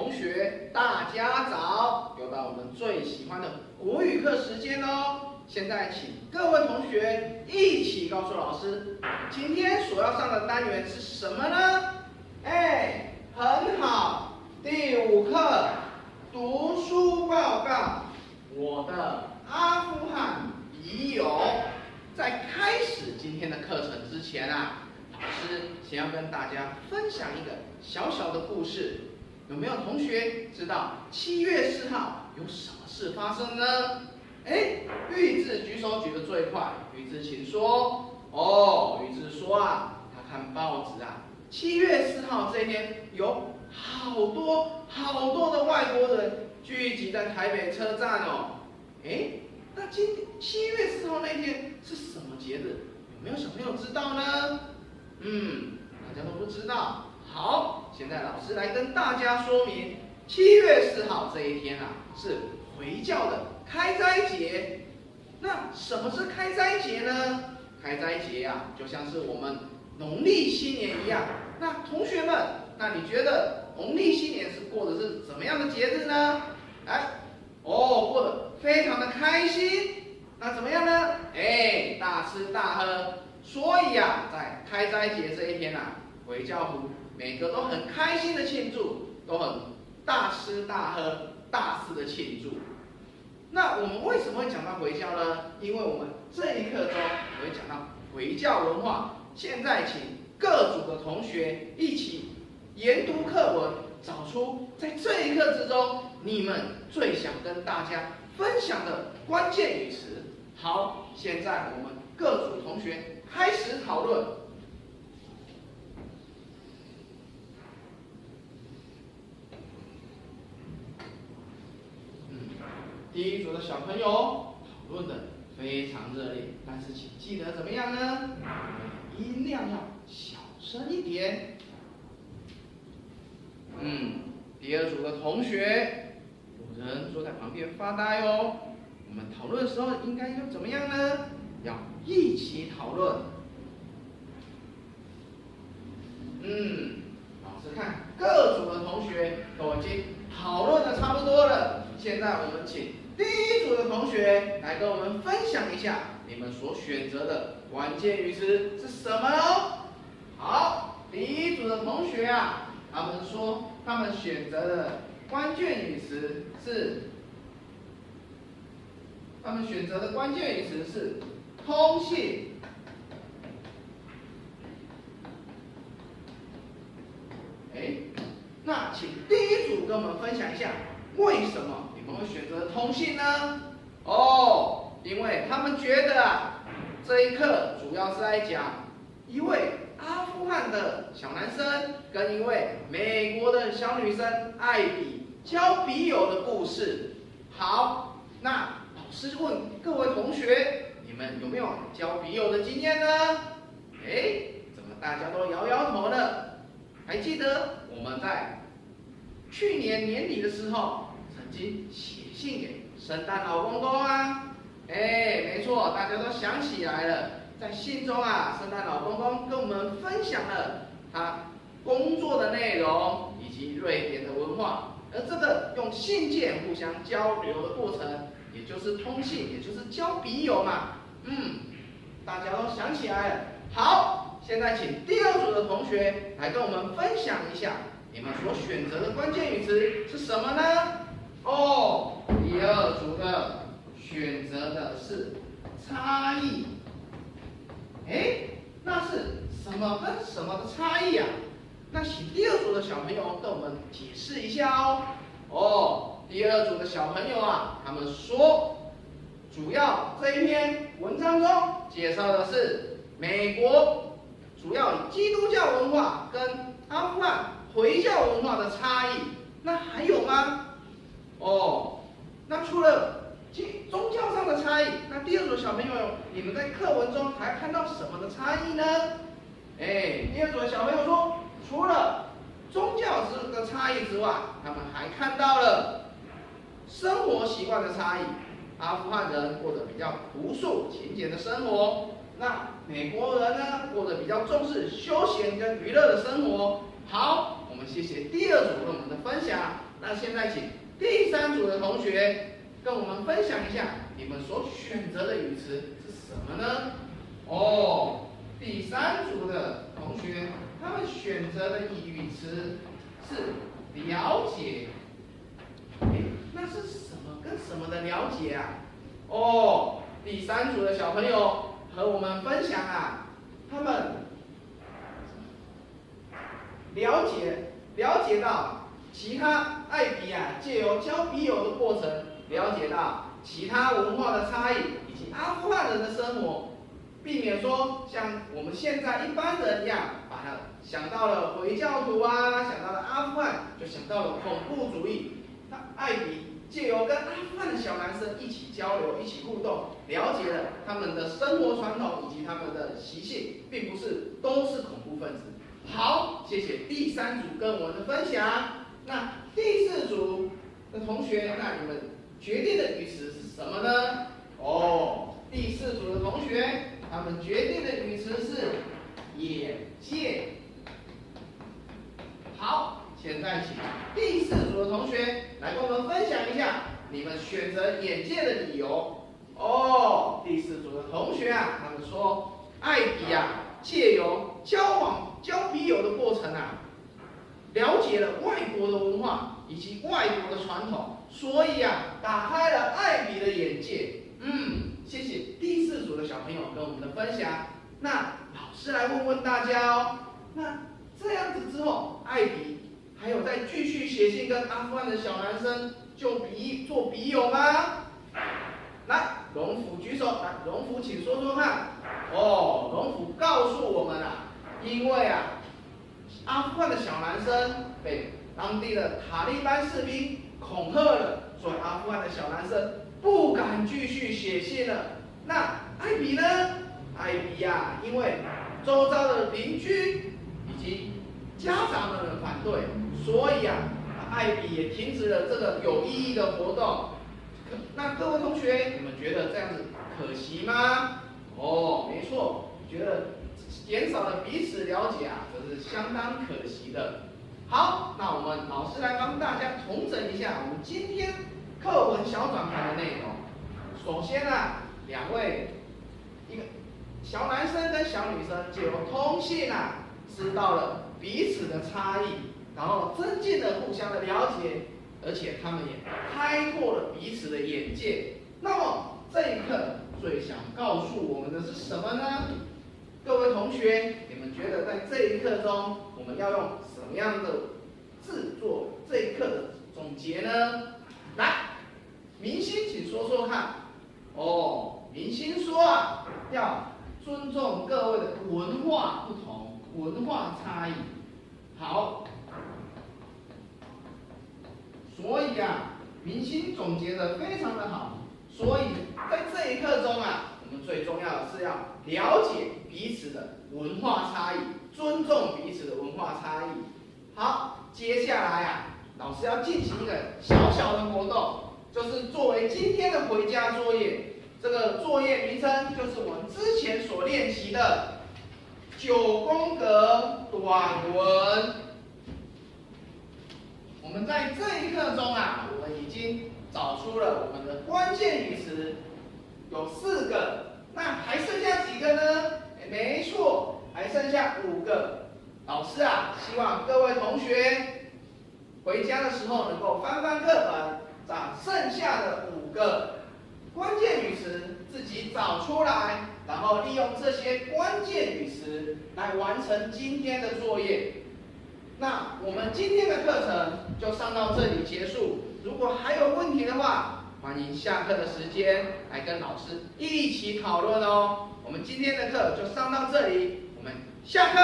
同学，大家早！又到我们最喜欢的国语课时间喽！现在请各位同学一起告诉老师，今天所要上的单元是什么呢？哎，很好，第5课读书报告。我的阿富汗笔友。在开始今天的课程之前啊，老师先要跟大家分享一个小小的故事。有没有同学知道7月4号有什么事发生呢？哎，玉智举手举得最快，玉智请说。哦，玉智说啊，他看报纸啊，7月4号这一天有好多的外国人聚集在台北车站哦。哎，那7月4号那天是什么节日？有没有小朋友知道呢？大家都不知道。好，现在老师来跟大家说明，7月4号这一天啊，是回教的开斋节。那什么是开斋节呢？开斋节啊，就像是我们农历新年一样。那同学们，那你觉得农历新年是过的是怎么样的节日呢？过得非常的开心。那怎么样呢？哎，大吃大喝。所以啊，在开斋节这一天啊，回教徒每个都很开心的庆祝，都很大吃大喝、大肆的庆祝。那我们为什么会讲到回教呢？因为我们这一课中会讲到回教文化。现在请各组的同学一起研读课文，找出在这一课之中你们最想跟大家分享的关键语词。好，现在我们各组同学开始讨论。第一组的小朋友讨论的非常热烈，但是请记得怎么样呢？音量要小声一点。第二组的同学，有人坐在旁边发呆哦。我们讨论的时候应该要怎么样呢？要一起讨论。老师看各组的同学都已经讨论的差不多了，现在我们请第一组的同学来跟我们分享一下你们所选择的关键语词是什么哦。好，第一组的同学啊，他们说他们选择的关键语词是通信。那请第一组跟我们分享一下，为什么你们会选择通信呢？因为他们觉得啊，这一课主要是在讲一位阿富汗的小男生跟一位美国的小女生艾比交笔友的故事。好，那老师问各位同学，你们有没有交笔友的经验呢？怎么大家都摇摇头呢？还记得我们在去年年底的时候，曾经写信给圣诞老公公啊。没错，大家都想起来了。在信中啊，圣诞老公公跟我们分享了他工作的内容以及瑞典的文化，而这个用信件互相交流的过程，也就是通信，也就是交笔友嘛。大家都想起来了。好，现在请第二组的同学来跟我们分享一下，你们所选择的关键语词是什么呢？第二组的选择的是差异。那是什么跟什么的差异啊？那请第二组的小朋友跟我们解释一下哦。第二组的小朋友啊，他们说，主要这一篇文章中介绍的是美国主要以基督教文化跟阿富汗回教文化的差异。那还有吗？那除了宗教上的差异，那第二组小朋友，你们在课文中还看到什么的差异呢？第二组的小朋友说，除了宗教这个差异之外，他们还看到了生活习惯的差异。阿富汗人过得比较朴素勤俭的生活，那美国人呢，过得比较重视休闲跟娱乐的生活。好，我们谢谢第二组跟我们的分享。那现在请第3组的同学跟我们分享一下你们所选择的语词是什么呢？哦，第3组的同学他们选择的语词是了解。那是什么跟什么的了解啊？哦，第3组的小朋友和我们分享啊，他们了解到其他爱笔啊，借由交笔友的过程，了解到其他文化的差异以及阿富汗人的生活，避免说像我们现在一般人一样，把它想到了回教徒啊，想到了阿富汗，就想到了恐怖主义。他爱笔借由跟阿富汗的小男生一起交流、一起互动，了解了他们的生活传统以及他们的习性，并不是都是恐怖分子。好，谢谢第3组跟我们的分享。那第4组的同学，那你们决定的语词是什么呢？哦，第4组的同学，他们决定的语词是眼界。好，现在请第4组的同学来跟我们分享一下你们选择眼界的理由。哦，第4组的同学啊，他们说爱笔啊，借由交笔友的过程啊，了解了外国的文化以及外国的传统，所以啊，打开了爱笔的眼界。谢谢第4组的小朋友跟我们的分享。那老师来问问大家哦，那这样子之后，爱笔还有再继续写信跟阿富汗的小男生做笔友吗？来，荣甫举手，来，荣甫请说说看。哦，荣甫告诉我们啊，因为啊，阿富汗的小男生被当地的塔利班士兵恐吓了，所以阿富汗的小男生不敢继续写信了。那艾比呢？艾比呀，因为周遭的邻居以及家长们的反对，所以啊，艾比也停止了这个有意义的活动。那各位同学，你们觉得这样子可惜吗？哦，没错，觉得减少了彼此了解啊，这是相当可惜的。好，那我们老师来帮大家统整一下我们今天课文小转盘的内容。首先啊，两位，一个小男生跟小女生借由通信啊，知道了彼此的差异，然后增进了互相的了解，而且他们也开拓了彼此的眼界。那么这一课最想告诉我们的是什么呢？各位同学，你们觉得在这一课中，我们要用什么样的字做这一课的总结呢？来，明星，请说说看。哦，明星说啊，要尊重各位的文化不同、文化差异。好，所以啊，明星总结的非常的好。所以在这一课中啊，我们最重要的是要了解彼此的文化差异，尊重彼此的文化差异。好，接下来啊，老师要进行一个小小的活动，就是作为今天的回家作业。这个作业名称就是我们之前所练习的9宫格短文。我们在这一课中啊，我们已经找出了我们的关键语词，有4个，那还剩下几个呢？没错，还剩下5个。老师啊，希望各位同学回家的时候能够翻翻课本，把剩下的5个关键语词自己找出来，然后利用这些关键语词来完成今天的作业。那我们今天的课程就上到这里结束。如果还有问题的话，欢迎下课的时间来跟老师一起讨论哦。我们今天的课就上到这里，我们下课。